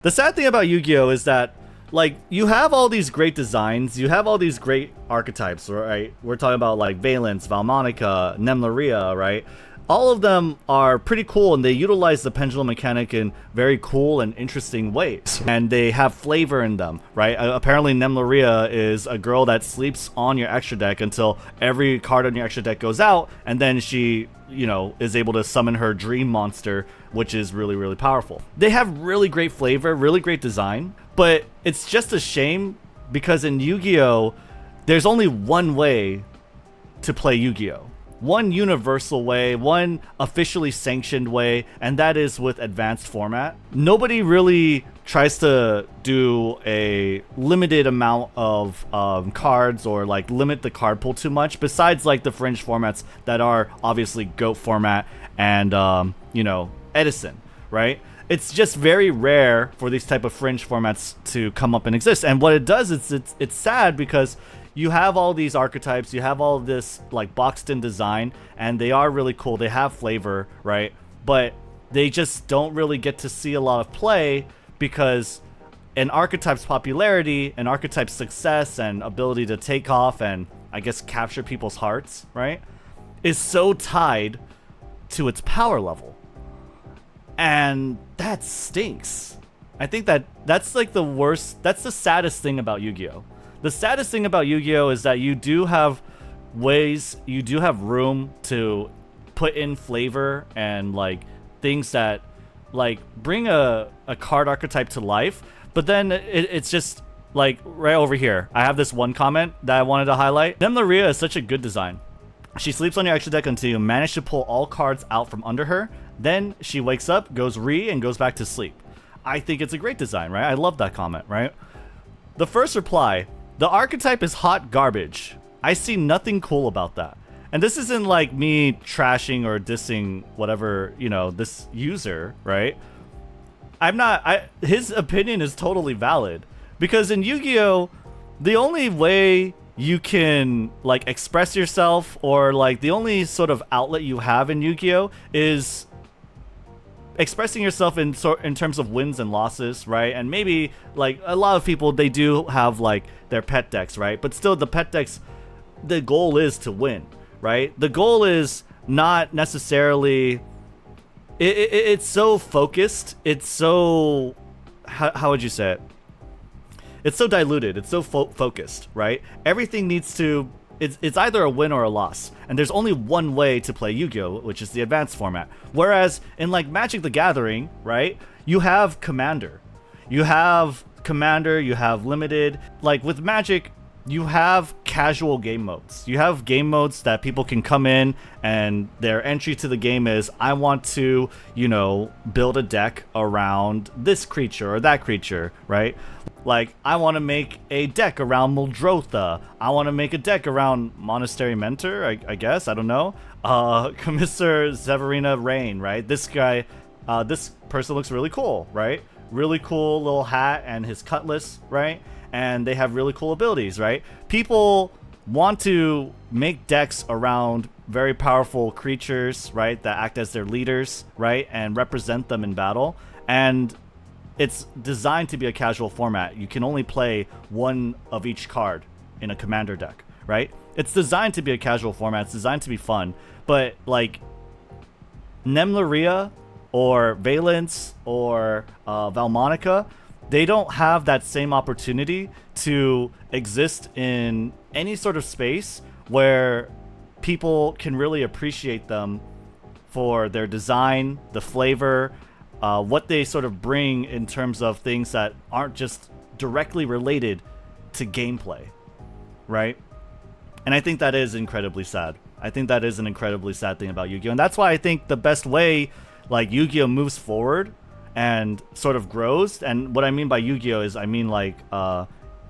The sad thing about Yu-Gi-Oh is that, like, you have all these great designs, you have all these great archetypes, right? We're talking about like Valence, Valmonica, Nemleria, right? All of them are pretty cool, and they utilize the pendulum mechanic in very cool and interesting ways. And they have flavor in them, right? Apparently Nemleria is a girl that sleeps on your extra deck until every card on your extra deck goes out, and then she, you know, is able to summon her dream monster, which is really, really powerful. They have really great flavor, really great design, but it's just a shame because in Yu-Gi-Oh, there's only one way to play Yu-Gi-Oh. One universal way, one officially sanctioned way, and that is with advanced format. Nobody really tries to do a limited amount of cards or like limit the card pool too much, besides like the fringe formats that are obviously GOAT format and you know, Edison, right? It's just very rare for these type of fringe formats to come up and exist. And what it does is it's sad because you have all these archetypes, you have all of this like boxed in design, and they are really cool, they have flavor, right? But they just don't really get to see a lot of play because an archetype's popularity, an archetype's success and ability to take off and I guess capture people's hearts, right, is so tied to its power level. And that stinks. I think that's like the worst, that's the saddest thing about Yu-Gi-Oh! The saddest thing about Yu-Gi-Oh! Is that you do have ways, you do have room to put in flavor and like things that like bring a card archetype to life, but then it's just like right over here. I have this one comment that I wanted to highlight. Nemleria is such a good design. She sleeps on your extra deck until you manage to pull all cards out from under her. Then she wakes up, goes and goes back to sleep. I think it's a great design, right? I love that comment, right? The first reply, the archetype is hot garbage. I see nothing cool about that. And this isn't like me trashing or dissing whatever, you know, this user, right? His opinion is totally valid. Because in Yu-Gi-Oh, the only way you can like express yourself, or like the only sort of outlet you have in Yu-Gi-Oh is expressing yourself in terms of wins and losses, right? And maybe like a lot of people, they do have like their pet decks, right? But still, the pet decks, the goal is to win, right? The goal is not necessarily it's so focused, it's so how would you say it, it's so diluted, it's so focused, right? Everything needs to, it's either a win or a loss, and there's only one way to play Yu-Gi-Oh, which is the advanced format. Whereas in like Magic the Gathering, right, you have Commander, you have limited. Like with Magic, you have casual game modes. You have game modes that people can come in and their entry to the game is, I want to, you know, build a deck around this creature or that creature, right? Like, I want to make a deck around Muldrotha. I want to make a deck around Monastery Mentor, I guess. I don't know. Commissar Severina Rain, right? This guy, this person looks really cool, right? Really cool little hat and his cutlass, right? And they have really cool abilities, right? People want to make decks around very powerful creatures, right? That act as their leaders, right? And represent them in battle. And it's designed to be a casual format. You can only play one of each card in a commander deck, right? It's designed to be a casual format. It's designed to be fun. But like Nemleria or Valence or Valmonica, they don't have that same opportunity to exist in any sort of space where people can really appreciate them for their design, the flavor, what they sort of bring in terms of things that aren't just directly related to gameplay, right? And I think that is incredibly sad. I think that is an incredibly sad thing about Yu-Gi-Oh! And that's why I think the best way like Yu-Gi-Oh! Moves forward and sort of grows, and what I mean by Yu-Gi-Oh! Is I mean like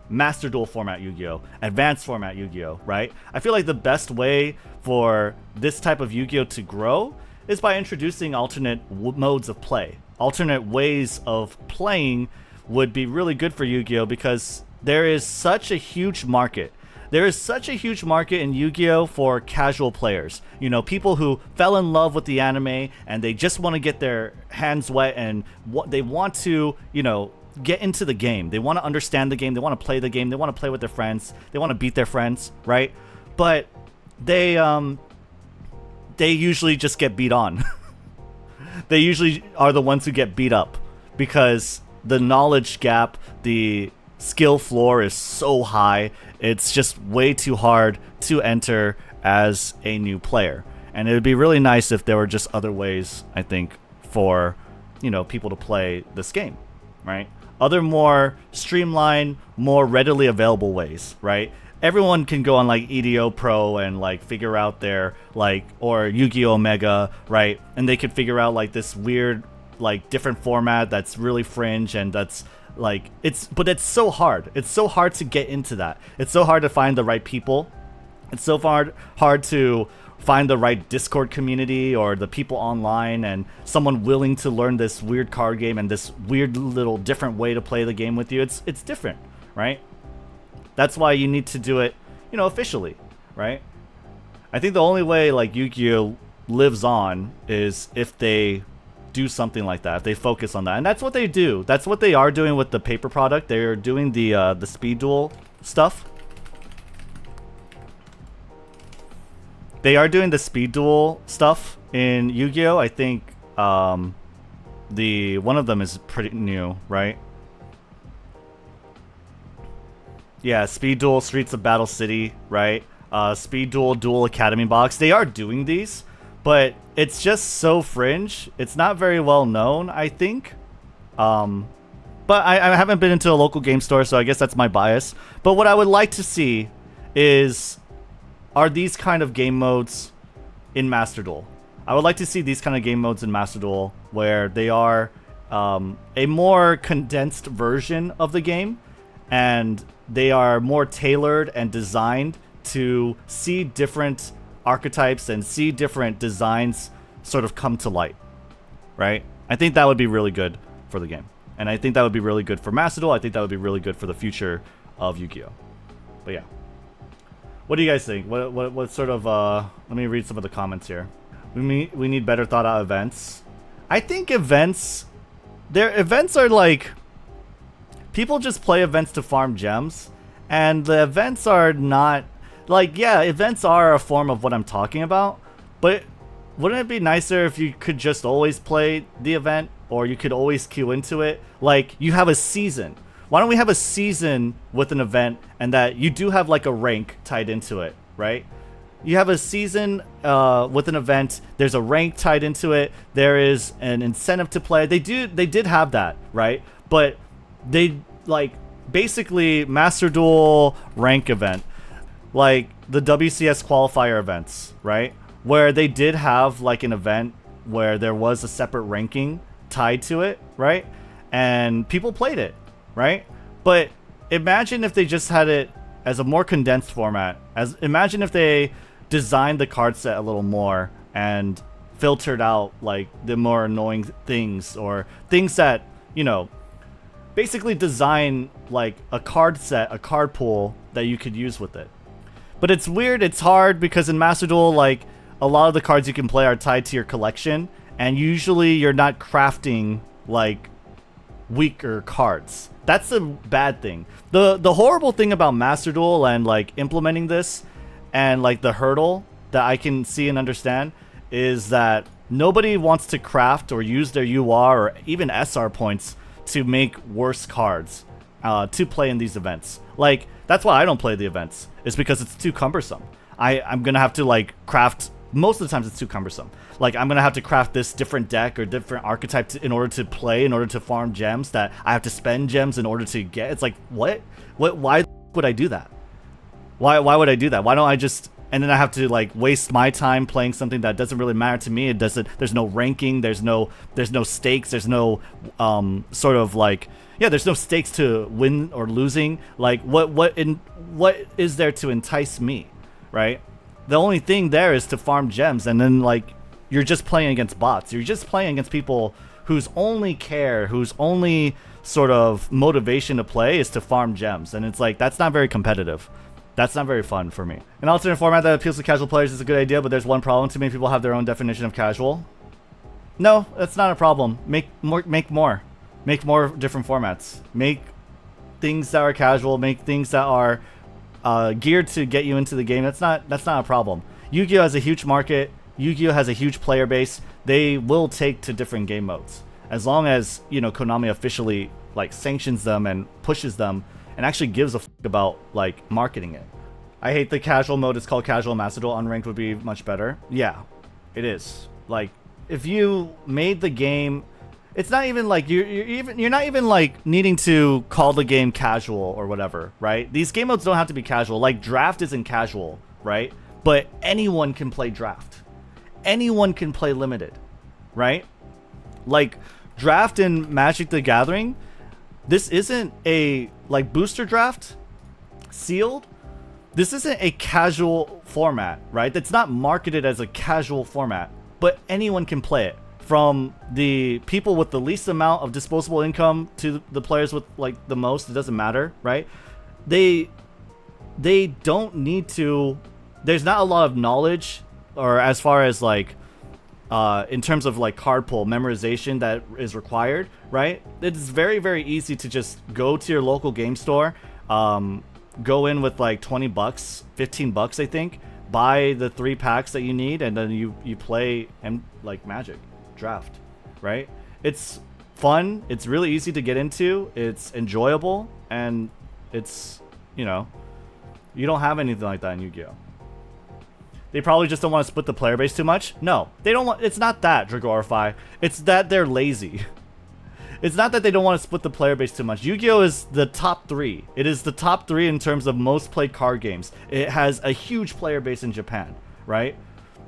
Master Duel format Yu-Gi-Oh! Advanced format Yu-Gi-Oh! Right? I feel like the best way for this type of Yu-Gi-Oh! To grow is by introducing alternate modes of play. Alternate ways of playing would be really good for Yu-Gi-Oh! Because there is such a huge market. There is such a huge market in Yu-Gi-Oh! For casual players. You know, people who fell in love with the anime and they just want to get their hands wet and they want to, you know, get into the game. They want to understand the game. They want to play the game. They want to play with their friends. They want to beat their friends, right? But they usually just get beat on. They usually are the ones who get beat up because the knowledge gap, the skill floor is so high. It's just way too hard to enter as a new player. And it would be really nice if there were just other ways, I think, for, you know, people to play this game, right? Other more streamlined, more readily available ways, right? Everyone can go on like EDO Pro and like figure out their like, or Yugioh Omega, right? And they could figure out like this weird, like different format that's really fringe and that's like, but it's so hard. It's so hard to get into that. It's so hard to find the right people. It's so hard to find the right Discord community or the people online and someone willing to learn this weird card game and this weird little different way to play the game with you. It's different, right? That's why you need to do it, you know, officially, right? I think the only way like Yugioh lives on is if they do something like that, if they focus on that. And that's what they do. That's what they are doing with the paper product. They're doing the speed duel stuff. They are doing the speed duel stuff in Yugioh. I think the one of them is pretty new, right? Yeah, speed duel, Streets of Battle City, right? Speed duel, Duel Academy box. They are doing these, but it's just so fringe. It's not very well known, I think. But I haven't been into a local game store, so I guess that's my bias. But what I would like to see are these kind of game modes in Master Duel. I would like to see these kind of game modes in Master Duel where they are a more condensed version of the game and they are more tailored and designed to see different archetypes and see different designs sort of come to light, right? I think that would be really good for the game. And I think that would be really good for Master Duel. I think that would be really good for the future of Yugioh. But yeah. What do you guys think? What sort of let me read some of the comments here. We need better thought out events. I think events are like, people just play events to farm gems, and the events are not like, yeah, events are a form of what I'm talking about, but wouldn't it be nicer if you could just always play the event, or you could always queue into it? Like, you have a season. Why don't we have a season with an event and that you do have like a rank tied into it, right? You have a season with an event, there's a rank tied into it, there is an incentive to play. They did have that, right? But they like basically Master Duel rank event, like the WCS qualifier events, right? Where they did have like an event where there was a separate ranking tied to it, right? And people played it, right? But imagine if they just had it as a more condensed format. Imagine if they designed the card set a little more and filtered out like the more annoying things, or things that, you know, basically design like a card set, a card pool that you could use with it. But it's weird, it's hard, because in Master Duel, like, a lot of the cards you can play are tied to your collection, and usually you're not crafting like weaker cards. That's the bad thing. The horrible thing about Master Duel and like implementing this, and like the hurdle that I can see and understand, is that nobody wants to craft or use their UR or even SR points to make worse cards to play in these events. Like, that's why I don't play the events. It's because it's too cumbersome. I'm gonna have to like craft, most of the times it's too cumbersome. Like, I'm gonna have to craft this different deck or different archetype in order to play, in order to farm gems that I have to spend gems in order to get. It's like, what? Why would I do that? Why would I do that? Why don't I just, and then I have to like waste my time playing something that doesn't really matter to me. There's no ranking, there's no stakes, there's no sort of like, yeah, there's no stakes to win or losing. Like, what is there to entice me, right? The only thing there is to farm gems, and then like, you're just playing against bots. You're just playing against people whose only sort of motivation to play is to farm gems. And it's like, that's not very competitive. That's not very fun for me. An alternate format that appeals to casual players is a good idea, but there's one problem. Too many people have their own definition of casual. No, that's not a problem. Make more. Make more different formats. Make things that are casual. Make things that are geared to get you into the game. That's not a problem. Yu-Gi-Oh has a huge market. Yu-Gi-Oh has a huge player base. They will take to different game modes as long as, you know, Konami officially like sanctions them and pushes them and actually gives a fuck about like marketing it. I hate the casual mode. It's called Casual Master Duel. Unranked would be much better. Yeah, it is. Like, if you made the game, it's not even like you're not even like needing to call the game casual or whatever, right? These game modes don't have to be casual. Like draft isn't casual, right? But anyone can play draft. Anyone can play limited, right? Like draft in Magic the Gathering, this isn't a like booster draft, sealed. This isn't a casual format, right? That's not marketed as a casual format, but anyone can play it. From the people with the least amount of disposable income to the players with like the most, it doesn't matter, right? They don't need to. There's not a lot of knowledge, or as far as like in terms of like card pull memorization that is required, right? It's very, very easy to just go to your local game store, go in with like 20 bucks, 15 bucks, I think, buy the 3 packs that you need, and then you play and like Magic draft, right? It's fun. It's really easy to get into. It's enjoyable, and it's, you know, you don't have anything like that in Yu-Gi-Oh. They probably just don't want to split the player base too much. No, they don't want. It's not that, Dragorify. It's that they're lazy. It's not that they don't want to split the player base too much. Yu-Gi-Oh is the top 3. It is the top 3 in terms of most played card games. It has a huge player base in Japan, right?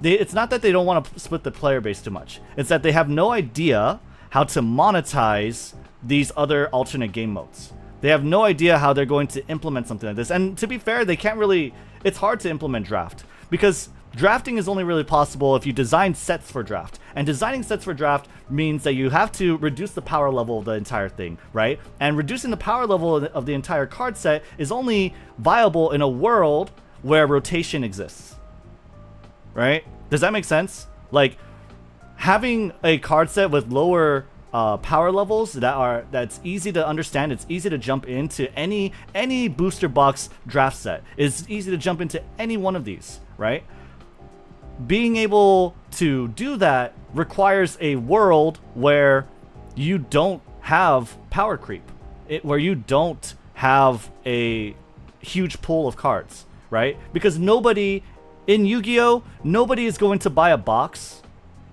It's not that they don't want to split the player base too much. It's that they have no idea how to monetize these other alternate game modes. They have no idea how they're going to implement something like this. And to be fair, they can't really. It's hard to implement draft because drafting is only really possible if you design sets for draft. And designing sets for draft means that you have to reduce the power level of the entire thing, right? And reducing the power level of the entire card set is only viable in a world where rotation exists, right? Does that make sense? Like, having a card set with lower power levels that's easy to understand, it's easy to jump into any booster box draft set. It's easy to jump into any one of these, right? Being able to do that requires a world where you don't have power creep, where you don't have a huge pool of cards, right? Because nobody in Yu-Gi-Oh, nobody is going to buy a box.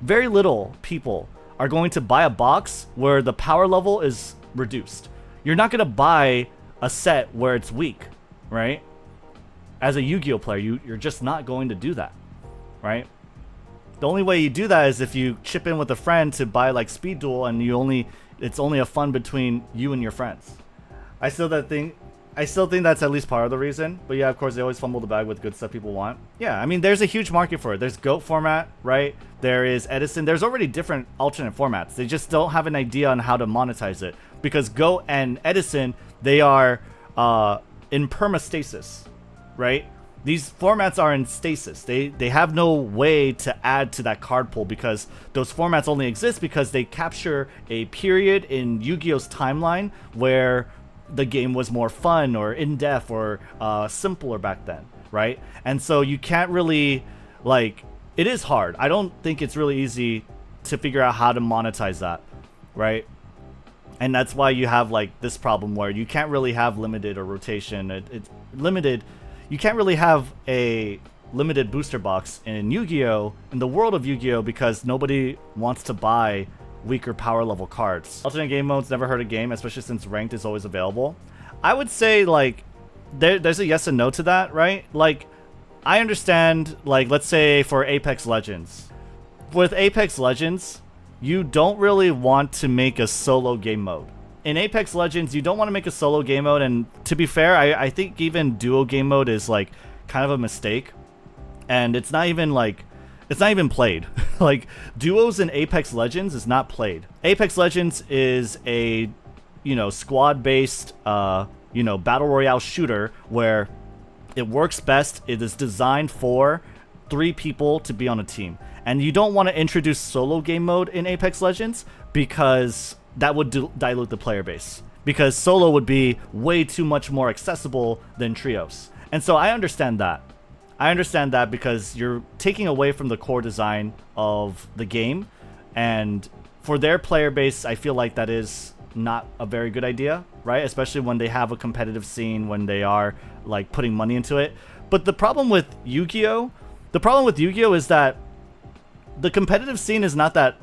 Very little people are going to buy a box where the power level is reduced. You're not going to buy a set where it's weak, right? As a Yu-Gi-Oh player, you're just not going to do that, right? The only way you do that is if you chip in with a friend to buy like Speed Duel, and it's only a fun between you and your friends. I still think that's at least part of the reason. But yeah, of course, they always fumble the bag with good stuff people want. Yeah, I mean, there's a huge market for it. There's GOAT format, right? There is Edison. There's already different alternate formats. They just don't have an idea on how to monetize it. Because GOAT and Edison, they are in permastasis, right? These formats are in stasis. They have no way to add to that card pool because those formats only exist because they capture a period in Yu-Gi-Oh's timeline where the game was more fun or in-depth or simpler back then, right? And so you can't really, like, it is hard. I don't think it's really easy to figure out how to monetize that, right? And that's why you have, like, this problem where you can't really have limited or rotation. It's limited. You can't really have a limited booster box in Yu-Gi-Oh! In the world of Yu-Gi-Oh! Because nobody wants to buy weaker power level cards. Alternate game modes never hurt a game, especially since ranked is always available. I would say, like, there's a yes and no to that, right? Like, I understand, like, let's say for Apex Legends. With Apex Legends, you don't really want to make a solo game mode. In Apex Legends, you don't want to make a solo game mode, and to be fair, I think even duo game mode is, like, kind of a mistake. And it's not even, like, it's not even played. Like, duos in Apex Legends is not played. Apex Legends is a, you know, squad-based, you know, battle royale shooter where it works best. It is designed for 3 people to be on a team. And you don't want to introduce solo game mode in Apex Legends because that would dilute the player base, because solo would be way too much more accessible than trios. And so I understand that. I understand that because you're taking away from the core design of the game, and for their player base, I feel like that is not a very good idea, right? Especially when they have a competitive scene, when they are like putting money into it. But the problem with Yugioh is that the competitive scene is not that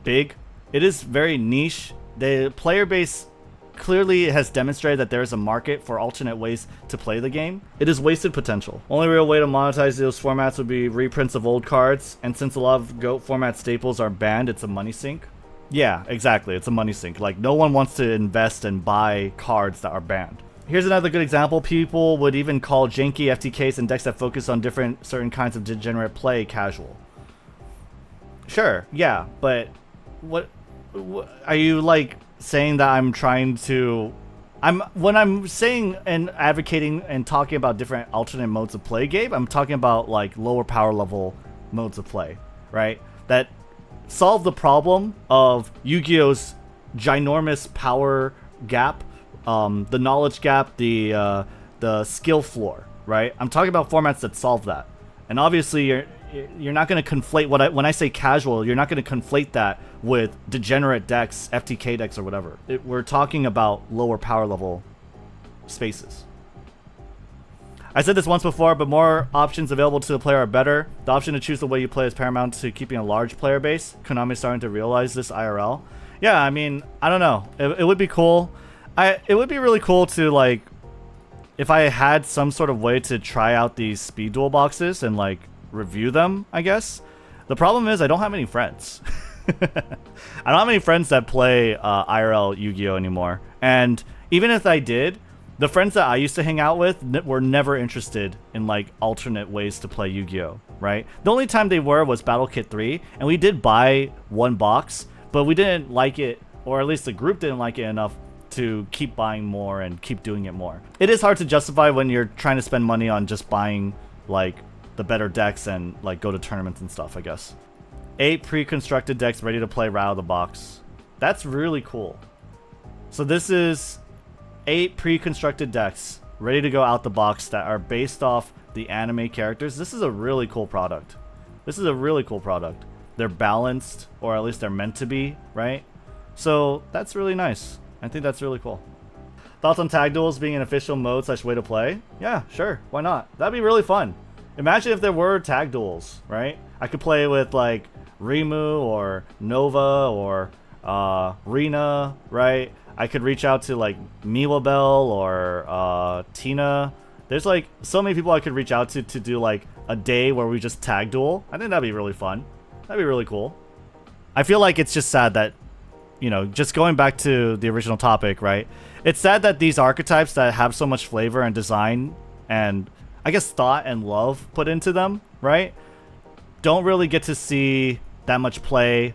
big. It is very niche. The player base clearly has demonstrated that there is a market for alternate ways to play the game. It is wasted potential. Only real way to monetize those formats would be reprints of old cards, and since a lot of GOAT format staples are banned, it's a money sink. Yeah, exactly. It's a money sink. Like, no one wants to invest and buy cards that are banned. Here's another good example. People would even call janky FTKs and decks that focus on certain kinds of degenerate play casual. Sure, yeah, but what are you like saying that I'm trying to... when I'm saying and advocating and talking about different alternate modes of play, Gabe, I'm talking about like lower power level modes of play, right? That solve the problem of Yu-Gi-Oh's ginormous power gap, the knowledge gap, the skill floor, right? I'm talking about formats that solve that. And obviously you're not going to conflate when I say casual, you're not going to conflate that with degenerate decks, FTK decks, or whatever. We're talking about lower power level spaces. I said this once before, but more options available to the player are better. The option to choose the way you play is paramount to keeping a large player base. Konami's starting to realize this IRL. Yeah, I mean, I don't know. It would be cool. It would be really cool to, like, if I had some sort of way to try out these speed duel boxes and, like, review them, I guess. The problem is I don't have any friends. I don't have any friends that play IRL Yu-Gi-Oh anymore. And even if I did, the friends that I used to hang out with were never interested in like alternate ways to play Yu-Gi-Oh, right? The only time they were was Battle Kit 3, and we did buy one box, but we didn't like it, or at least the group didn't like it enough to keep buying more and keep doing it more. It is hard to justify when you're trying to spend money on just buying like the better decks and like go to tournaments and stuff, I guess. 8 pre-constructed decks ready to play right out of the box. That's really cool. So this is 8 pre-constructed decks ready to go out the box that are based off the anime characters. This is a really cool product. This is a really cool product. They're balanced, or at least they're meant to be, right? So that's really nice. I think that's really cool. Thoughts on tag duels being an official mode / way to play? Yeah, sure. Why not? That'd be really fun. Imagine if there were tag duels, right? I could play with like Rimu or Nova or Rina, right? I could reach out to like Miwabel or Tina. There's like so many people I could reach out to do like a day where we just tag duel. I think that'd be really fun. That'd be really cool. I feel like it's just sad that, you know, just going back to the original topic, right? It's sad that these archetypes that have so much flavor and design and I guess thought and love put into them, right, don't really get to see that much play.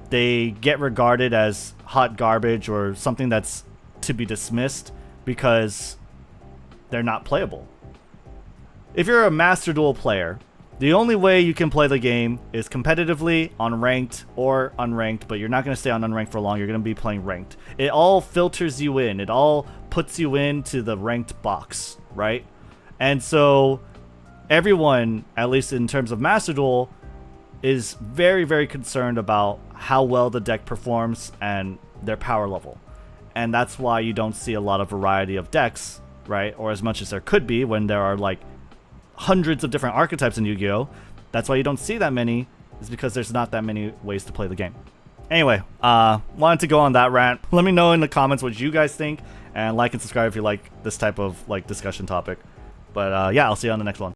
They get regarded as hot garbage or something that's to be dismissed because they're not playable. If you're a Master Duel player, the only way you can play the game is competitively on ranked or unranked, but you're not going to stay on unranked for long. You're going to be playing ranked. It all filters you in. It all puts you into the ranked box, right? And so everyone, at least in terms of Master Duel, is very, very concerned about how well the deck performs and their power level. And that's why you don't see a lot of variety of decks, right? Or as much as there could be when there are like hundreds of different archetypes in Yu-Gi-Oh! That's why you don't see that many, is because there's not that many ways to play the game. Anyway, wanted to go on that rant. Let me know in the comments what you guys think, and like and subscribe if you like this type of like discussion topic. But yeah, I'll see you on the next one.